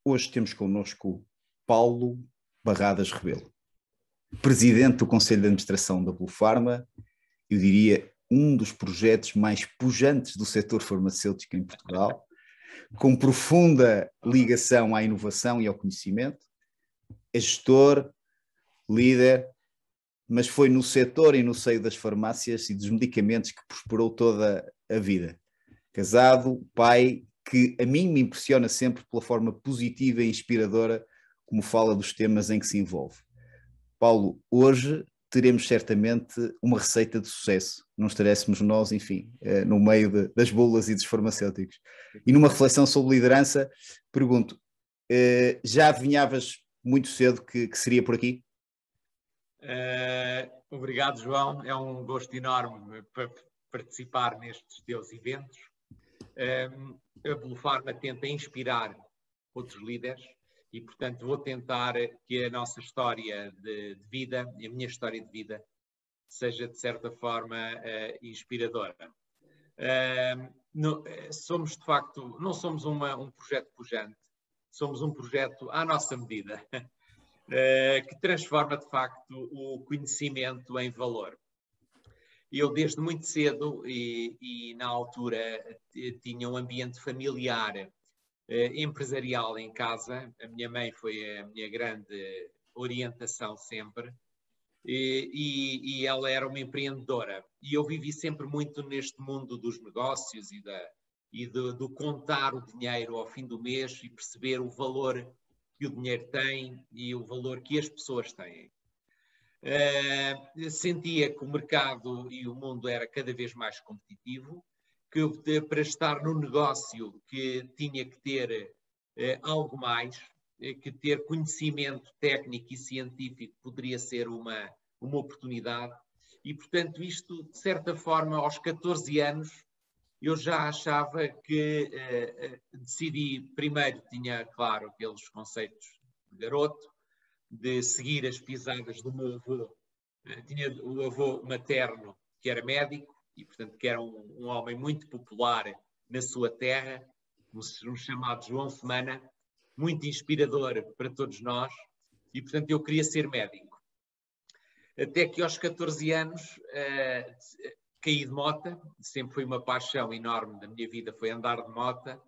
Hoje temos connosco Paulo Barradas Rebelo, presidente do Conselho de Administração da Bluepharma, eu diria um dos projetos mais pujantes do setor farmacêutico em Portugal, com profunda ligação à inovação e ao conhecimento, é gestor, líder, mas foi no setor e no seio das farmácias e dos medicamentos que prosperou toda a vida. Casado, pai, que a mim me impressiona sempre pela forma positiva e inspiradora como fala dos temas em que se envolve. Paulo, hoje teremos certamente uma receita de sucesso, não estaréssemos nós, enfim, no meio das bolas e dos farmacêuticos. E numa reflexão sobre liderança, pergunto, já adivinhavas muito cedo que seria por aqui? Obrigado, João. É um gosto enorme participar nestes teus eventos. A Bluepharma tenta inspirar outros líderes e, portanto, vou tentar que a nossa história de vida, a minha história de vida, seja, de certa forma, inspiradora. Somos, de facto, não somos um projeto pujante, somos um projeto à nossa medida, que transforma, de facto, o conhecimento em valor. Eu, desde muito cedo, e na altura, tinha um ambiente familiar, empresarial em casa. A minha mãe foi a minha grande orientação sempre, e ela era uma empreendedora. E eu vivi sempre muito neste mundo dos negócios e do contar o dinheiro ao fim do mês e perceber o valor que o dinheiro tem e o valor que as pessoas têm. Sentia que o mercado e o mundo era cada vez mais competitivo, que para estar no negócio que tinha que ter algo mais, que ter conhecimento técnico e científico poderia ser uma oportunidade. E, portanto, isto, de certa forma, aos 14 anos, eu já achava que decidi, primeiro tinha, claro, aqueles conceitos de garoto, de seguir as pisadas do meu avô. Tinha o avô materno, que era médico, e, portanto, que era um homem muito popular na sua terra, um chamado João Semana, muito inspirador para todos nós, e, portanto, eu queria ser médico. Até que aos 14 anos caí de mota, sempre foi uma paixão enorme da minha vida, foi andar de mota.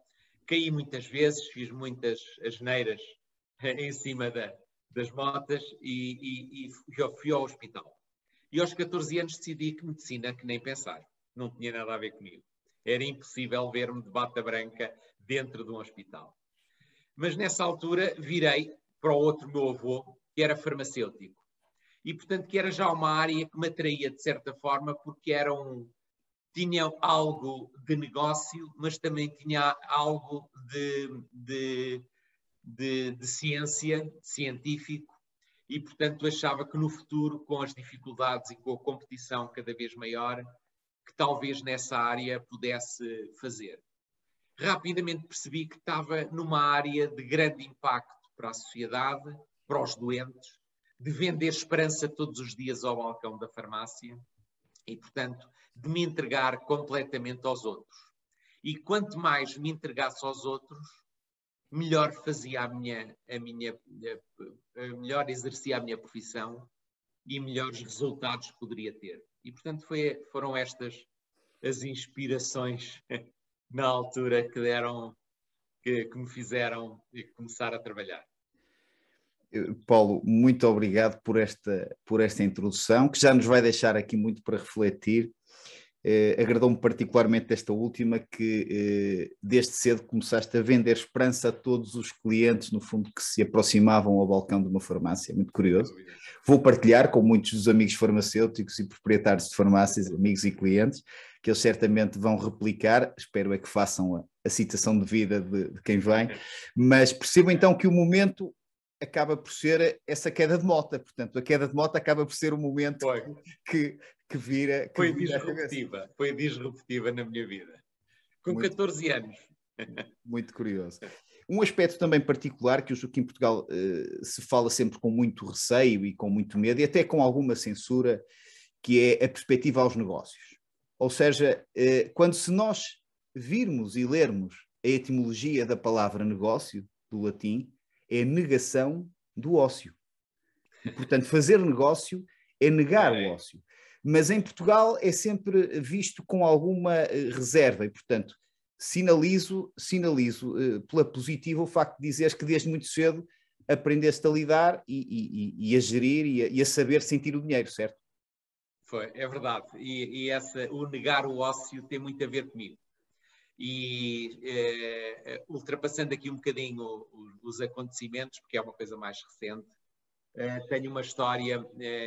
Caí muitas vezes, fiz muitas asneiras em cima das motas e fui ao hospital. E aos 14 anos decidi que medicina, que nem pensar, não tinha nada a ver comigo. Era impossível ver-me de bata branca dentro de um hospital. Mas nessa altura virei para o outro meu avô, que era farmacêutico. E, portanto, que era já uma área que me atraía de certa forma, porque tinha algo de negócio, mas também tinha algo de ciência, científico, e, portanto, achava que no futuro, com as dificuldades e com a competição cada vez maior, que talvez nessa área pudesse fazer. Rapidamente percebi que estava numa área de grande impacto para a sociedade, para os doentes, de vender esperança todos os dias ao balcão da farmácia e, portanto, de me entregar completamente aos outros. E quanto mais me entregasse aos outros, melhor fazia melhor exercia a minha profissão e melhores resultados poderia ter. E, portanto, foram estas as inspirações na altura que me fizeram começar a trabalhar. Paulo, muito obrigado por esta introdução, que já nos vai deixar aqui muito para refletir. Agradou-me particularmente esta última, que desde cedo começaste a vender esperança a todos os clientes, no fundo, que se aproximavam ao balcão de uma farmácia. Muito curioso. Vou partilhar com muitos dos amigos farmacêuticos e proprietários de farmácias, amigos e clientes, que eles certamente vão replicar, espero é que façam a citação de vida de quem vem, mas percebo então que o momento acaba por ser essa queda de mota, portanto, a queda de mota acaba por ser o momento que vira... Foi disruptiva na minha vida. Com 14 anos. Muito curioso. Um aspecto também particular que aqui em Portugal se fala sempre com muito receio e com muito medo e até com alguma censura, que é a perspectiva aos negócios. Ou seja, quando se nós virmos e lermos a etimologia da palavra negócio, do latim, é negação do ócio. E, portanto, fazer negócio é negar o ócio. Mas em Portugal é sempre visto com alguma reserva e, portanto, sinalizo pela positiva o facto de dizeres que desde muito cedo aprendeste a lidar e a gerir e a saber sentir o dinheiro, certo? É verdade. O negar o ócio tem muito a ver comigo. E ultrapassando aqui um bocadinho os acontecimentos, porque é uma coisa mais recente, tenho uma história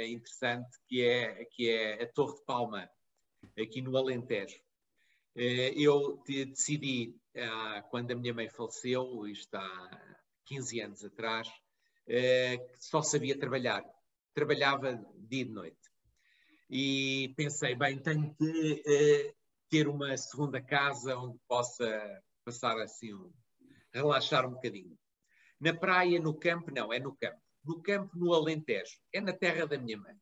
interessante que é a Torre de Palma, aqui no Alentejo. Eu decidi, quando a minha mãe faleceu, isto há 15 anos atrás, que só sabia trabalhar. Trabalhava dia e de noite. E pensei, bem, tenho que ter uma segunda casa onde possa passar assim, relaxar um bocadinho. Na praia, no campo, não, é no campo. No campo, no Alentejo. É na terra da minha mãe.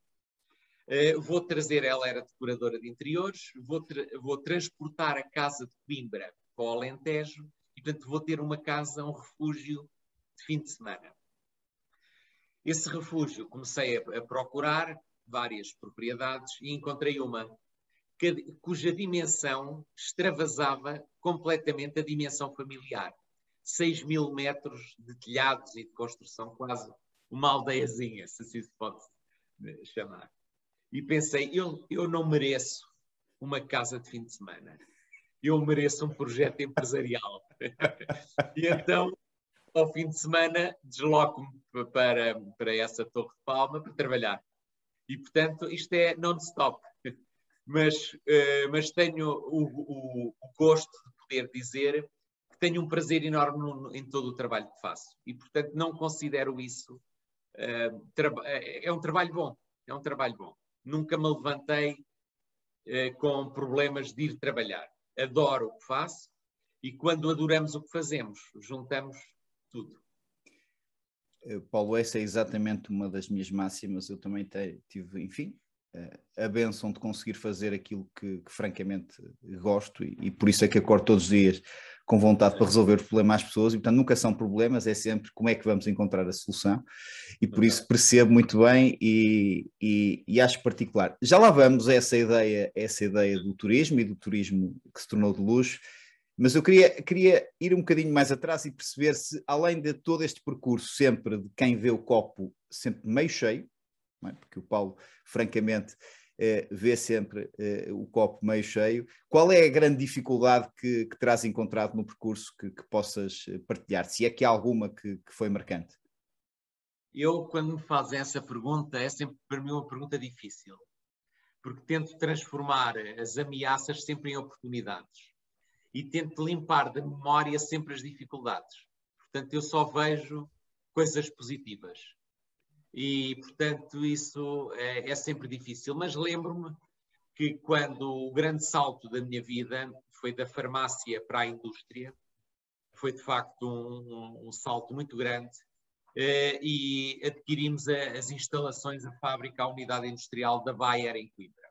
Vou trazer, ela era decoradora de interiores, vou transportar a casa de Coimbra para o Alentejo e, portanto, vou ter uma casa, um refúgio de fim de semana. Esse refúgio comecei a procurar várias propriedades e encontrei uma cuja dimensão extravasava completamente a dimensão familiar. 6.000 metros de telhados e de construção, quase uma aldeiazinha, se assim se pode chamar. E pensei, eu não mereço uma casa de fim de semana. Eu mereço um projeto empresarial. E então, ao fim de semana, desloco-me para essa Torre de Palma para trabalhar. E, portanto, isto é non-stop. Mas tenho o gosto de poder dizer que tenho um prazer enorme em todo o trabalho que faço. E, portanto, não considero isso... é um trabalho bom. É um trabalho bom. Nunca me levantei com problemas de ir trabalhar. Adoro o que faço e quando adoramos o que fazemos, juntamos tudo. Paulo, essa é exatamente uma das minhas máximas. Eu também tive, enfim, a bênção de conseguir fazer aquilo que francamente gosto e por isso é que acordo todos os dias com vontade para resolver os problemas às pessoas e, portanto, nunca são problemas, é sempre como é que vamos encontrar a solução e por isso percebo muito bem e acho particular. Já lá vamos a essa ideia do turismo e do turismo que se tornou de luxo, mas eu queria ir um bocadinho mais atrás e perceber se, além de todo este percurso sempre de quem vê o copo sempre meio cheio, não é? Porque o Paulo, francamente, vê sempre o copo meio cheio. Qual é a grande dificuldade que terás encontrado no percurso que possas partilhar? Se é que há alguma que foi marcante? Eu, quando me fazem essa pergunta, é sempre para mim uma pergunta difícil, porque tento transformar as ameaças sempre em oportunidades e tento limpar da memória sempre as dificuldades. Portanto, eu só vejo coisas positivas. E, portanto, isso é sempre difícil. Mas lembro-me que quando o grande salto da minha vida foi da farmácia para a indústria, foi de facto um salto muito grande, e adquirimos as instalações, a fábrica, a unidade industrial da Bayer em Coimbra.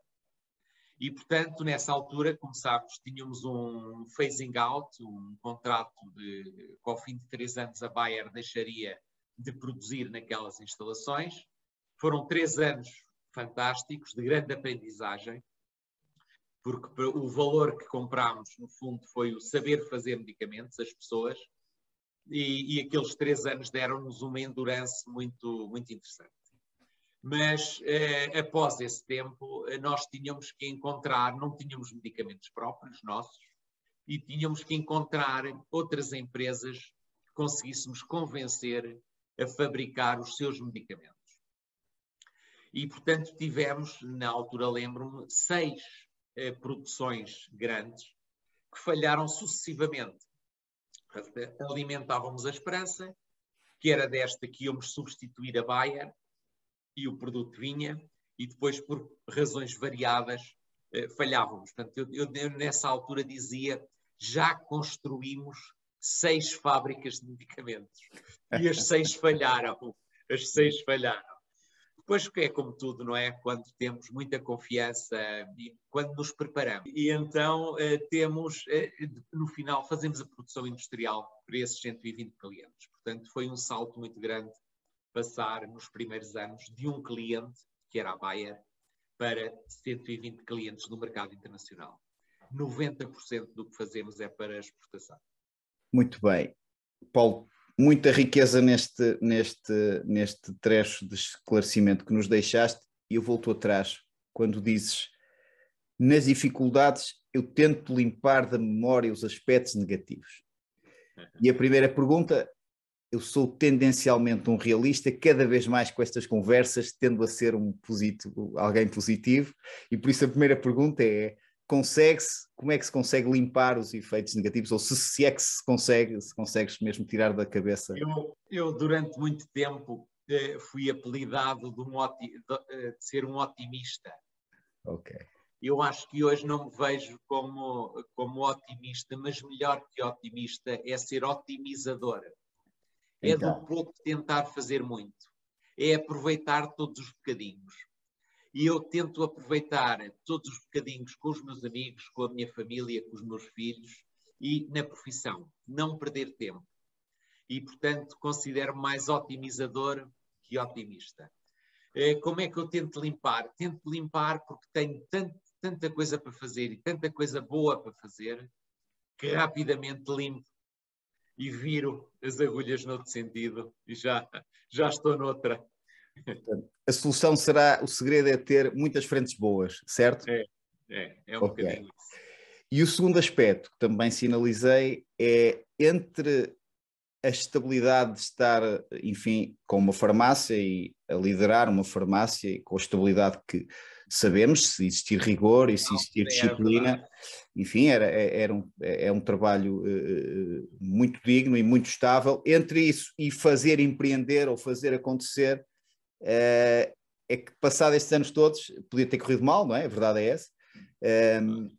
E, portanto, nessa altura, como sabes, tínhamos um phasing out, um contrato que ao fim de 3 anos a Bayer deixaria de produzir naquelas instalações. Foram 3 anos fantásticos, de grande aprendizagem, porque o valor que comprámos, no fundo, foi o saber fazer medicamentos, as pessoas, e aqueles 3 anos deram-nos uma endurance muito, muito interessante. Mas, após esse tempo, nós tínhamos que encontrar, não tínhamos medicamentos próprios nossos, e tínhamos que encontrar outras empresas que conseguíssemos convencer a fabricar os seus medicamentos. E, portanto, tivemos, na altura, lembro-me, 6 produções grandes que falharam sucessivamente. Alimentávamos a esperança, que era desta que íamos substituir a Bayer, e o produto vinha, e depois, por razões variadas, falhávamos. Portanto, eu nessa altura dizia, já construímos 6 fábricas de medicamentos. E as 6 falharam. As 6 falharam. Pois que é como tudo, não é? Quando temos muita confiança e quando nos preparamos. E então temos, no final, fazemos a produção industrial para esses 120 clientes. Portanto, foi um salto muito grande passar nos primeiros anos de um cliente, que era a Bayer, para 120 clientes no mercado internacional. 90% do que fazemos é para exportação. Muito bem. Paulo, muita riqueza neste trecho de esclarecimento que nos deixaste, e eu volto atrás, quando dizes, nas dificuldades eu tento limpar da memória os aspectos negativos. E a primeira pergunta, eu sou tendencialmente um realista, cada vez mais com estas conversas tendo a ser alguém positivo, e por isso a primeira pergunta é, como é que se consegue limpar os efeitos negativos, ou se é que se consegues mesmo tirar da cabeça? Eu durante muito tempo fui apelidado de ser um otimista. Ok. Eu acho que hoje não me vejo como otimista, mas melhor que otimista é ser otimizador. É do pouco tentar fazer muito. É aproveitar todos os bocadinhos. E eu tento aproveitar todos os bocadinhos com os meus amigos, com a minha família, com os meus filhos e na profissão. Não perder tempo. E, portanto, considero-me mais otimizador que otimista. Como é que eu tento limpar? Tento limpar porque tenho tanta coisa para fazer e tanta coisa boa para fazer que rapidamente limpo e viro as agulhas noutro sentido e já estou noutra. A solução será, o segredo é ter muitas frentes boas, certo? É um bocadinho isso. E o segundo aspecto que também sinalizei é entre a estabilidade de estar, enfim, com uma farmácia e a liderar uma farmácia e com a estabilidade que sabemos, se existir rigor e se existir disciplina, enfim, é um trabalho muito digno e muito estável. Entre isso e fazer empreender ou fazer acontecer, é que passado estes anos todos, podia ter corrido mal, não é? A verdade é essa,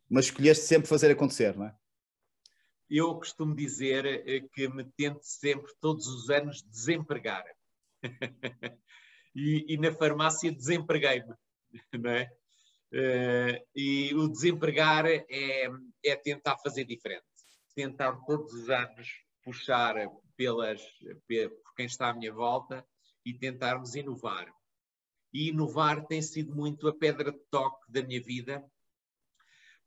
mas escolheste sempre fazer acontecer, não é? Eu costumo dizer que me tento sempre, todos os anos, desempregar. e na farmácia desempreguei-me, não é? E o desempregar é tentar fazer diferente. Tentar todos os anos puxar por quem está à minha volta e tentarmos inovar. E inovar tem sido muito a pedra de toque da minha vida,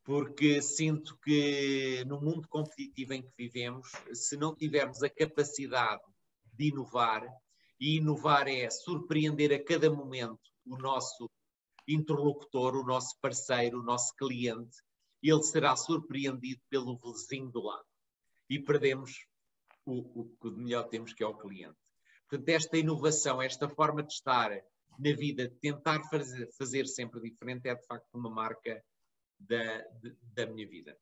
porque sinto que no mundo competitivo em que vivemos, se não tivermos a capacidade de inovar, e inovar é surpreender a cada momento o nosso interlocutor, o nosso parceiro, o nosso cliente, ele será surpreendido pelo vizinho do lado. E perdemos o que de melhor temos, que é o cliente. Portanto, esta inovação, esta forma de estar na vida, de tentar fazer sempre diferente, é de facto uma marca da minha vida.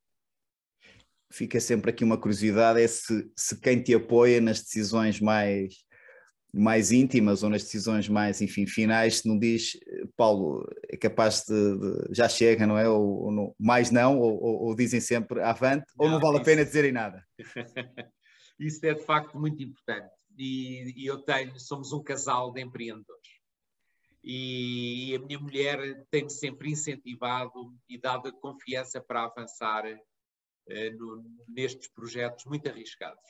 Fica sempre aqui uma curiosidade, é se quem te apoia nas decisões mais íntimas ou nas decisões mais, enfim, finais, se não diz, Paulo, é capaz já chega, não é? Ou mais não, ou dizem sempre avante, ou não vale a pena dizerem nada. Isso é de facto muito importante. E somos um casal de empreendedores. E a minha mulher tem-me sempre incentivado e dado a confiança para avançar nestes projetos muito arriscados.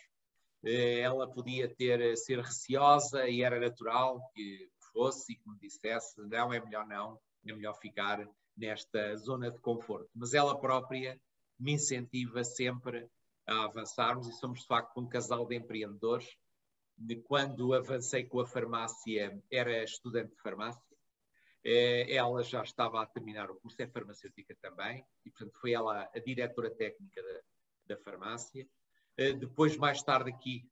Ela podia ser receosa e era natural que fosse e que me dissesse não, é melhor ficar nesta zona de conforto. Mas ela própria me incentiva sempre a avançarmos e somos de facto um casal de empreendedores. Quando avancei com a farmácia, era estudante de farmácia. Ela já estava a terminar o curso, é farmacêutica também, e portanto foi ela a diretora técnica da farmácia. Depois, mais tarde aqui,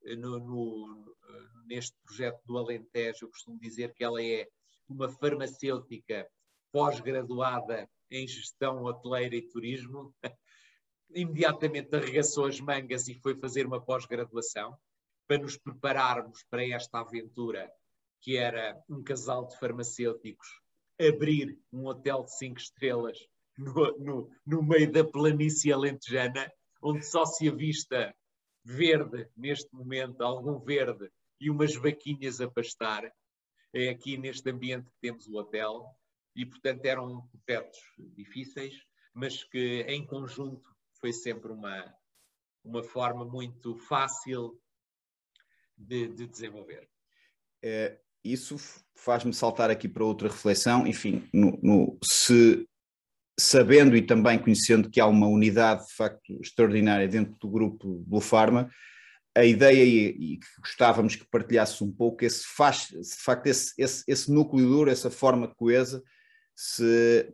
neste projeto do Alentejo, eu costumo dizer que ela é uma farmacêutica pós-graduada em gestão hoteleira e turismo. Imediatamente arregaçou as mangas e foi fazer uma pós-graduação para nos prepararmos para esta aventura, que era um casal de farmacêuticos abrir um hotel de 5 estrelas no meio da planície alentejana, onde só se avista verde, neste momento, algum verde, e umas vaquinhas a pastar. aqui neste ambiente que temos o hotel, e portanto eram projetos difíceis, mas que em conjunto foi sempre uma forma muito fácil de desenvolver. Isso faz-me saltar aqui para outra reflexão, enfim, sabendo e também conhecendo que há uma unidade de facto extraordinária dentro do grupo Blue Pharma, a ideia e que gostávamos que partilhasse um pouco esse núcleo duro, essa forma coesa,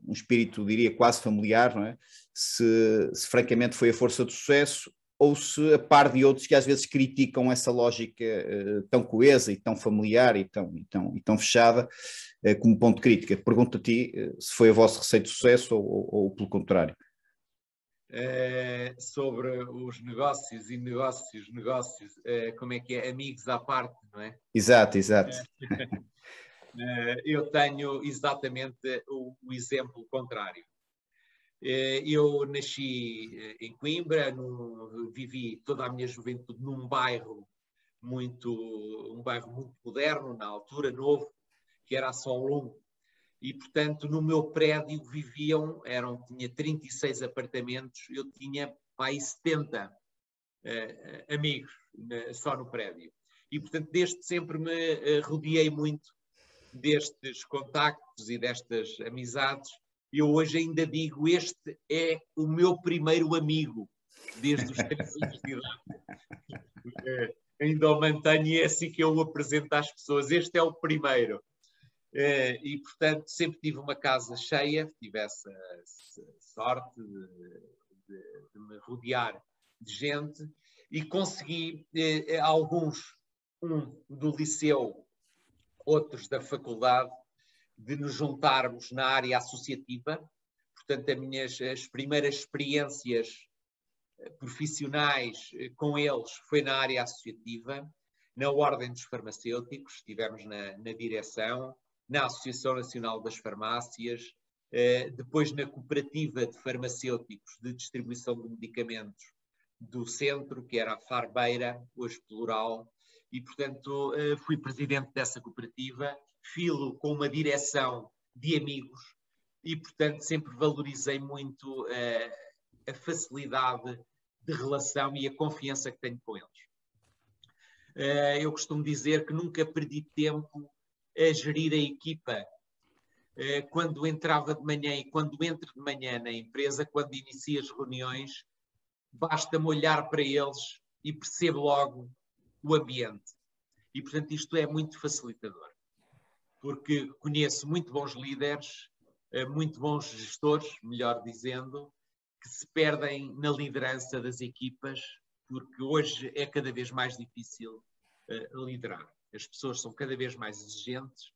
um espírito, diria, quase familiar, não é? Se francamente foi a força do sucesso, ou se, a par de outros que às vezes criticam essa lógica tão coesa e tão familiar e tão fechada como ponto de crítica. Pergunto a ti se foi a vossa receita de sucesso ou pelo contrário. Sobre os negócios, como é que é? Amigos à parte, não é? Exato. Eu tenho exatamente o exemplo contrário. Eu nasci em Coimbra, vivi toda a minha juventude num bairro muito moderno, na altura, novo, que era a Solum. E, portanto, no meu prédio tinha 36 apartamentos, eu tinha aí 70 amigos só no prédio. E, portanto, desde sempre me rodeei muito destes contactos e destas amizades. Eu hoje ainda digo, este é o meu primeiro amigo, desde os 3 anos de idade. Ainda o mantenho e é assim que eu o apresento às pessoas. Este é o primeiro. E, portanto, sempre tive uma casa cheia, tive essa sorte de me rodear de gente e consegui alguns, do liceu, outros da faculdade, de nos juntarmos na área associativa. Portanto, as primeiras experiências profissionais com eles foi na área associativa, na Ordem dos Farmacêuticos, estivemos na direção, na Associação Nacional das Farmácias, depois na Cooperativa de Farmacêuticos de Distribuição de Medicamentos do Centro, que era a Farbeira, hoje plural, e, portanto, fui presidente dessa cooperativa, filo com uma direção de amigos e, portanto, sempre valorizei muito a facilidade de relação e a confiança que tenho com eles. Eu costumo dizer que nunca perdi tempo a gerir a equipa. Quando entrava de manhã e quando entro de manhã na empresa, quando inicio as reuniões, basta-me olhar para eles e percebo logo o ambiente. E, portanto, isto é muito facilitador, porque conheço muito bons líderes, muito bons gestores, melhor dizendo, que se perdem na liderança das equipas, porque hoje é cada vez mais difícil liderar. As pessoas são cada vez mais exigentes,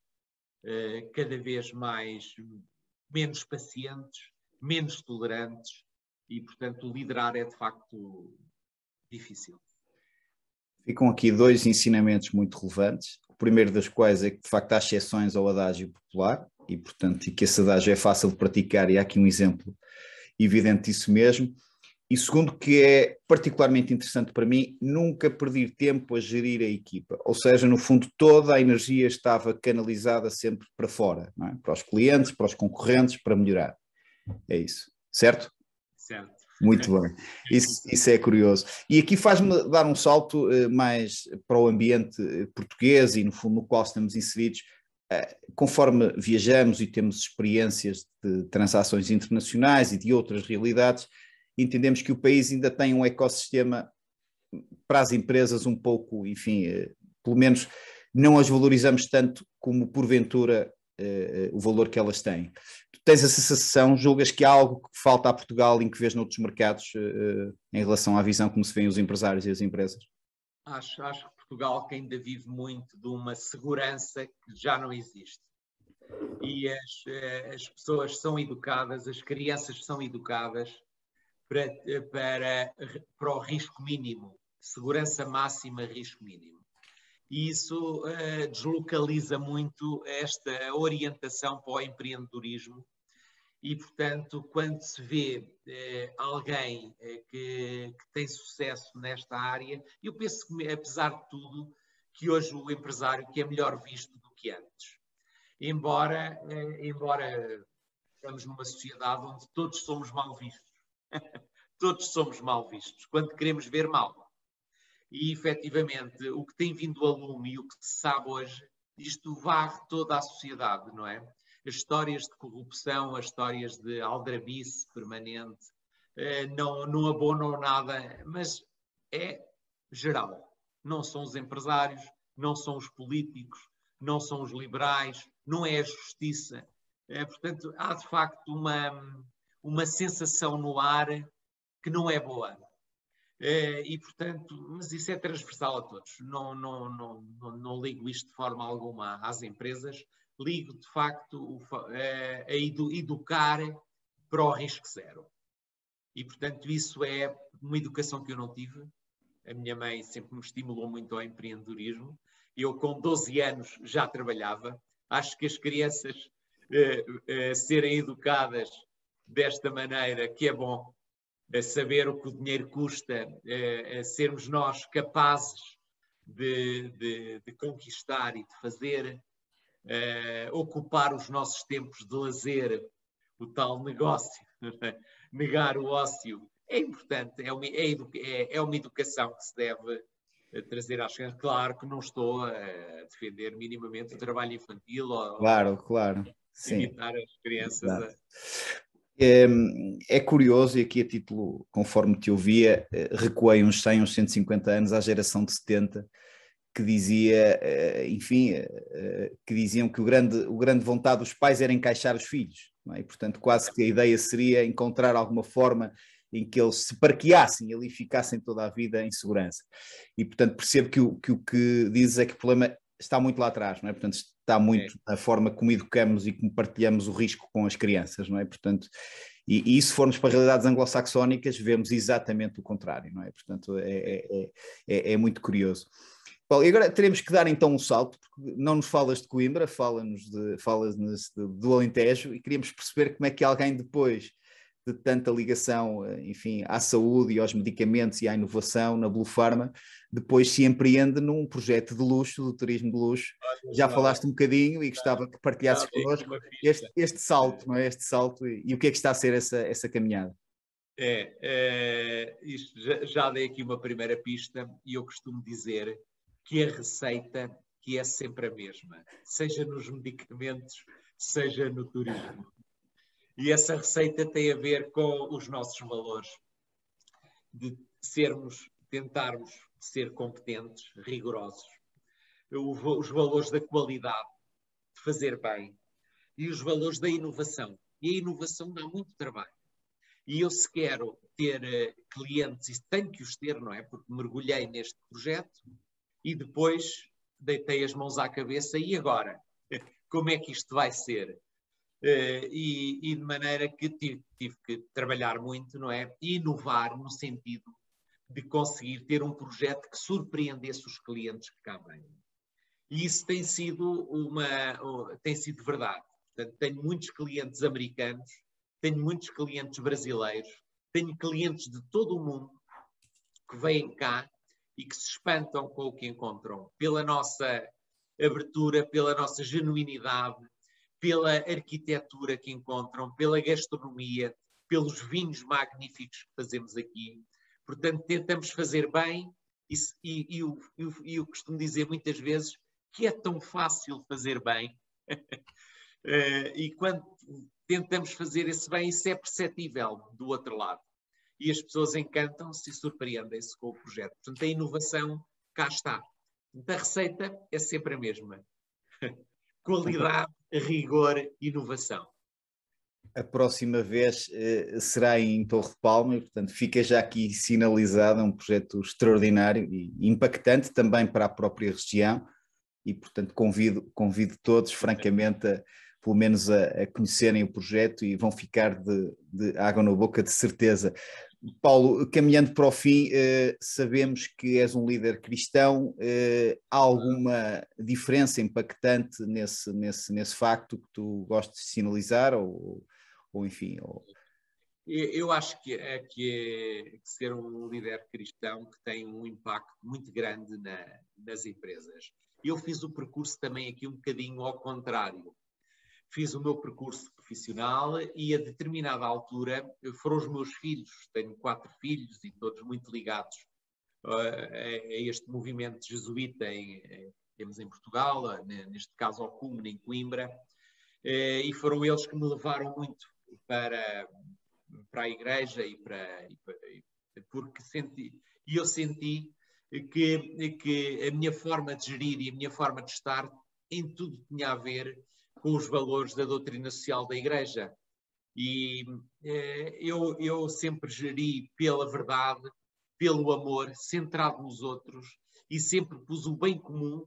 cada vez menos pacientes, menos tolerantes e, portanto, liderar é de facto difícil. Ficam aqui 2 ensinamentos muito relevantes. O primeiro das quais é que, de facto, há exceções ao adágio popular e, portanto, que esse adágio é fácil de praticar e há aqui um exemplo evidente disso mesmo. E segundo, que é particularmente interessante para mim, nunca perder tempo a gerir a equipa. Ou seja, no fundo, toda a energia estava canalizada sempre para fora, não é? Para os clientes, para os concorrentes, para melhorar. É isso. Certo? Certo. Muito bem, isso é curioso. E aqui faz-me dar um salto mais para o ambiente português e no fundo no qual estamos inseridos. Conforme viajamos e temos experiências de transações internacionais e de outras realidades, entendemos que o país ainda tem um ecossistema para as empresas um pouco, enfim, pelo menos não as valorizamos tanto como porventura o valor que elas têm. Tu tens a sensação, julgas que há algo que falta a Portugal em que vês noutros mercados em relação à visão como se vêem os empresários e as empresas? Acho que Portugal que ainda vive muito de uma segurança que já não existe. E as pessoas são educadas, as crianças são educadas para o risco mínimo, segurança máxima, risco mínimo. E isso deslocaliza muito esta orientação para o empreendedorismo e, portanto, quando se vê alguém que tem sucesso nesta área, eu penso que, apesar de tudo, que hoje o empresário que é melhor visto do que antes. embora estamos numa sociedade onde todos somos mal vistos. Todos somos mal vistos, quando queremos ver mal. E, efetivamente, o que tem vindo a lume e o que se sabe hoje, isto varre toda a sociedade, não é? As histórias de corrupção, as histórias de aldrabice permanente, não abonam nada, mas é geral. Não são os empresários, não são os políticos, não são os liberais, não é a justiça. Portanto, há de facto uma sensação no ar que não é boa. E, portanto, mas isso é transversal a todos. Não ligo isto de forma alguma às empresas, ligo de facto a educar para o risco zero. E, portanto, isso é uma educação que eu não tive. A minha mãe sempre me estimulou muito ao empreendedorismo. Eu, com 12 anos, já trabalhava. Acho que as crianças serem educadas desta maneira, que é bom, saber o que o dinheiro custa, sermos nós capazes de conquistar e de fazer, ocupar os nossos tempos de lazer, o tal negócio, negar o ócio, é importante, é uma educação que se deve trazer às crianças. Claro que não estou a defender minimamente o trabalho infantil Claro, ou claro, sim. imitar as crianças Exato. É curioso, e aqui a título, conforme te ouvia, recuei uns 100, uns 150 anos à geração de 70, que dizia, enfim, que diziam que o grande vontade dos pais era encaixar os filhos, não é? E, portanto, quase que a ideia seria encontrar alguma forma em que eles se parqueassem e ali ficassem toda a vida em segurança. E, portanto, percebo que o que dizes é que o problema está muito lá atrás, não é? Portanto, está muito na forma como educamos e como partilhamos o risco com as crianças, não é? Portanto, e se formos para realidades anglo-saxónicas, vemos exatamente o contrário, não é? Portanto, é muito curioso. Paulo, e agora teremos que dar então um salto, porque não nos falas de Coimbra, falas-nos do Alentejo, e queríamos perceber como é que alguém depois de tanta ligação, enfim, à saúde e aos medicamentos e à inovação na Blue Pharma, depois se empreende num projeto de luxo, do turismo de luxo. Já falaste um bocadinho e gostava que partilhasses connosco este salto, não é? Este salto e o que é que está a ser essa caminhada? Isto já dei aqui uma primeira pista e eu costumo dizer que a receita que é sempre a mesma, seja nos medicamentos, seja no turismo. E essa receita tem a ver com os nossos valores, de tentarmos ser competentes, rigorosos, os valores da qualidade, de fazer bem, e os valores da inovação. E a inovação dá muito trabalho. E eu, se quero ter clientes, e tenho que os ter, não é? Porque mergulhei neste projeto e depois deitei as mãos à cabeça. E agora? Como é que isto vai ser? E de maneira que tive que trabalhar muito, não é? E inovar no sentido de conseguir ter um projeto que surpreendesse os clientes que cá vêm. E isso tem sido verdade. Portanto, tenho muitos clientes americanos, tenho muitos clientes brasileiros, tenho clientes de todo o mundo que vêm cá e que se espantam com o que encontram, pela nossa abertura, pela nossa genuinidade, pela arquitetura que encontram, pela gastronomia, pelos vinhos magníficos que fazemos aqui. Portanto, tentamos fazer bem e eu costumo dizer muitas vezes que é tão fácil fazer bem. E quando tentamos fazer esse bem, isso é perceptível do outro lado. E as pessoas encantam-se e surpreendem-se com o projeto. Portanto, a inovação cá está. Portanto, a receita é sempre a mesma. Qualidade, rigor, inovação. A próxima vez será em Torre de Palma, e, portanto, fica já aqui sinalizado, é um projeto extraordinário e impactante também para a própria região, e, portanto, convido todos, francamente, pelo menos a conhecerem o projeto e vão ficar de água na boca, de certeza. Paulo, caminhando para o fim, sabemos que és um líder cristão. Há alguma diferença impactante nesse facto que tu gostes de sinalizar? Ou enfim... Eu acho que é ser um líder cristão que tem um impacto muito grande nas empresas. Eu fiz o percurso também aqui um bocadinho ao contrário. fiz o meu percurso profissional e a determinada altura foram os meus filhos, tenho 4 filhos e todos muito ligados a este movimento jesuíta temos em Portugal, neste caso ao Cúmene, em Coimbra, e foram eles que me levaram muito para a igreja porque eu senti que a minha forma de gerir e a minha forma de estar em tudo tinha a ver com os valores da doutrina social da igreja. E eu sempre geri pela verdade, pelo amor, centrado nos outros, e sempre pus o bem comum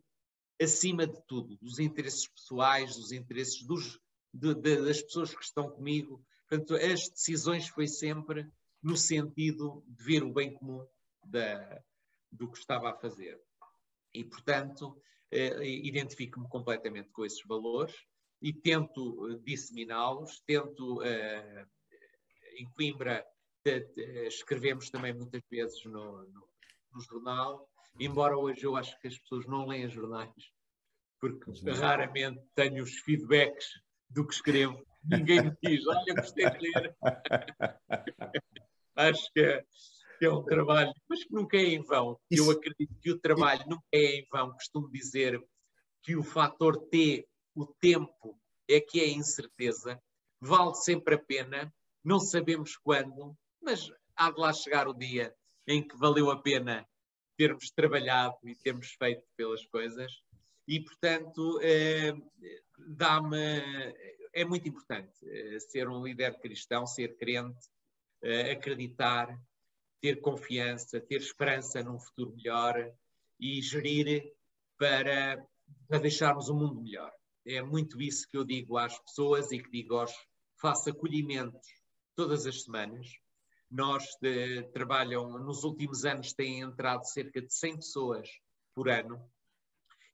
acima de tudo, dos interesses pessoais, dos interesses das pessoas que estão comigo. Portanto, as decisões foi sempre no sentido de ver o bem comum do que estava a fazer. E, portanto, identifico-me completamente com esses valores e tento disseminá-los, tento, em Coimbra, escrevemos também muitas vezes no jornal, embora hoje eu acho que as pessoas não leem jornais, porque raramente tenho os feedbacks do que escrevo. Ninguém me diz, olha, gostei de ler. Acho que é um trabalho, mas que nunca é em vão. Eu acredito que o trabalho nunca é em vão. Costumo dizer que o fator T, o tempo, é que é a incerteza. Vale sempre a pena. Não sabemos quando, mas há de lá chegar o dia em que valeu a pena termos trabalhado e termos feito pelas coisas. E, portanto, é muito importante ser um líder cristão, ser crente, acreditar, ter confiança, ter esperança num futuro melhor e gerir para deixarmos o mundo melhor. É muito isso que eu digo às pessoas e que digo faço acolhimentos todas as semanas. Nos últimos anos têm entrado cerca de 100 pessoas por ano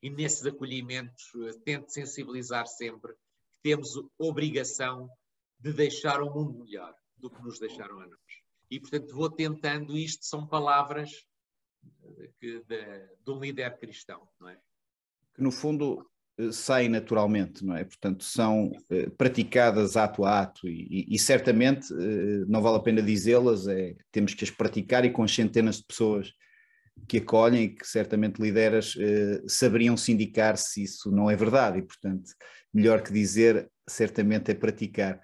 e nesses acolhimentos tento sensibilizar sempre que temos a obrigação de deixar o mundo melhor do que nos deixaram a nós. E, portanto, vou tentando, isto são palavras de um líder cristão, não é? Que, no fundo, saem naturalmente, não é? Portanto, são praticadas ato a ato e certamente, não vale a pena dizê-las, temos que as praticar, e com as centenas de pessoas que acolhem e que certamente lideras, saberiam se indicar se isso não é verdade, e, portanto, melhor que dizer, certamente é praticar.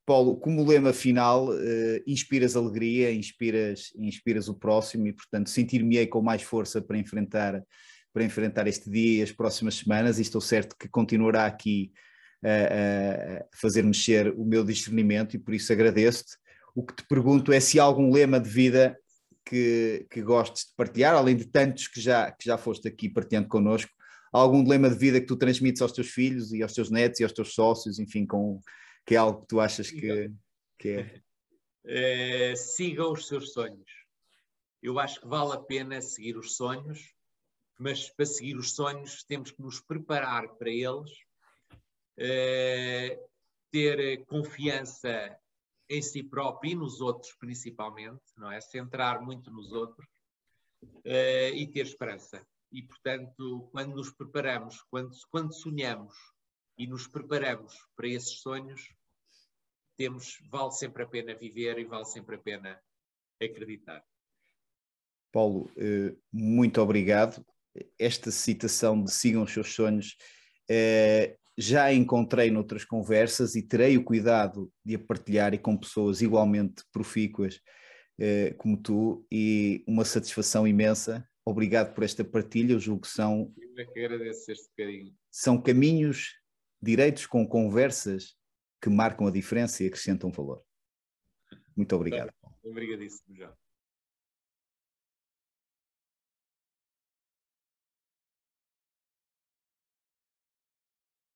Paulo, como lema final, inspiras alegria, inspiras o próximo, e, portanto, sentir-me-ei com mais força para enfrentar este dia e as próximas semanas, e estou certo que continuará aqui a fazer mexer o meu discernimento, e por isso agradeço-te. O que te pergunto é se há algum lema de vida que gostes de partilhar, além de tantos que já foste aqui partilhando connosco, algum lema de vida que tu transmites aos teus filhos e aos teus netos e aos teus sócios, enfim, que é algo que tu achas que é? Sigam os seus sonhos. Eu acho que vale a pena seguir os sonhos, mas para seguir os sonhos temos que nos preparar para eles, ter confiança em si próprio e nos outros principalmente, não é? Centrar muito nos outros e ter esperança. E, portanto, quando nos preparamos, quando sonhamos e nos preparamos para esses sonhos, vale sempre a pena viver e vale sempre a pena acreditar. Paulo, muito obrigado. Esta citação de sigam os seus sonhos já a encontrei noutras conversas e terei o cuidado de a partilhar, e com pessoas igualmente profícuas como tu, e uma satisfação imensa. Obrigado por esta partilha. Eu julgo que Eu é que agradeço este bocadinho. São caminhos direitos com conversas que marcam a diferença e acrescentam valor. Muito obrigado. Obrigadíssimo, João.